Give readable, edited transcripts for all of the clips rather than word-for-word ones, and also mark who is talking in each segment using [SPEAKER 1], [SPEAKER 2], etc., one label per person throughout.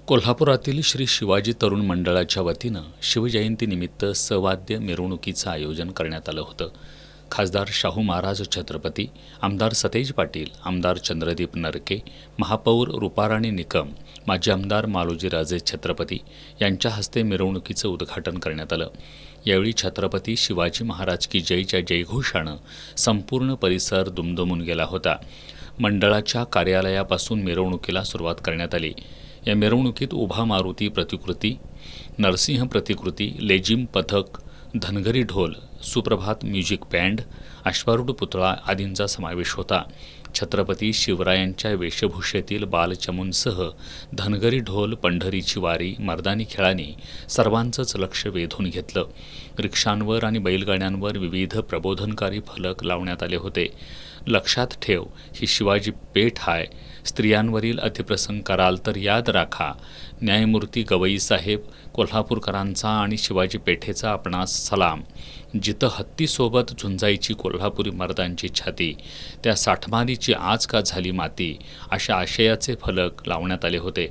[SPEAKER 1] कोल्हापुरातील श्री शिवाजी तरुण मंडळाच्या वतीनं शिवजयंतीनिमित्त सवाद्य मिरवणुकीचं आयोजन करण्यात आलं होतं. खासदार शाहू महाराज छत्रपती, आमदार सतेज पाटील, आमदार चंद्रदीप नरके, महापौर रूपाराणी निकम, माजी आमदार मालोजीराजे छत्रपती यांच्या हस्ते मिरवणुकीचं उद्घाटन करण्यात आलं. यावेळी छत्रपती शिवाजी महाराज की जयच्या जयघोषानं संपूर्ण परिसर दुमदुमून गेला होता. मंडळाच्या कार्यालयापासून मिरवणुकीला सुरुवात करण्यात आली. या मिरवणुकीत उभा मारुती प्रतिकृती, नरसिंह प्रतिकृती, लेझिम पथक, धनगरी ढोल, सुप्रभात म्युझिक बँड, अश्वारूढ पुतळा आदींचा समावेश होता. छत्रपती शिवरायांच्या वेशभूषेतील बालचमूंसह धनगरी ढोल, पंढरीची वारी, मर्दानी खेळांनी सर्वांचंच लक्ष वेधून घेतलं. रिक्षांवर आणि बैलगाड्यांवर विविध प्रबोधनकारी फलक लावण्यात आले होते. लक्षात ठेव, ही शिवाजी पेठ आहे. स्त्रियांवरील अतिप्रसंग कराल तर याद राखा. न्यायमूर्ती गवईसाहेब कोल्हापूरकरांचा आणि शिवाजी पेठेचा आपणास सलाम. जिथं हत्तीसोबत झुंजायची कोल्हापुरी मर्दांची छाती, त्या साठमारीची आज का झाली माती, अशा आशयाचे फलक लावण्यात आले होते.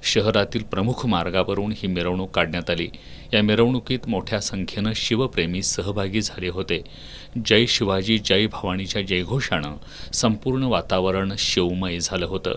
[SPEAKER 1] शहरातील प्रमुख मार्गावरून ही मिरवणूक काढण्यात आली. या मिरवणुकीत मोठ्या संख्येनं शिवप्रेमी सहभागी झाले होते. जय शिवाजी जय भवानीच्या जयघोषानं संपूर्ण वातावरण शिवमय झालं होतं.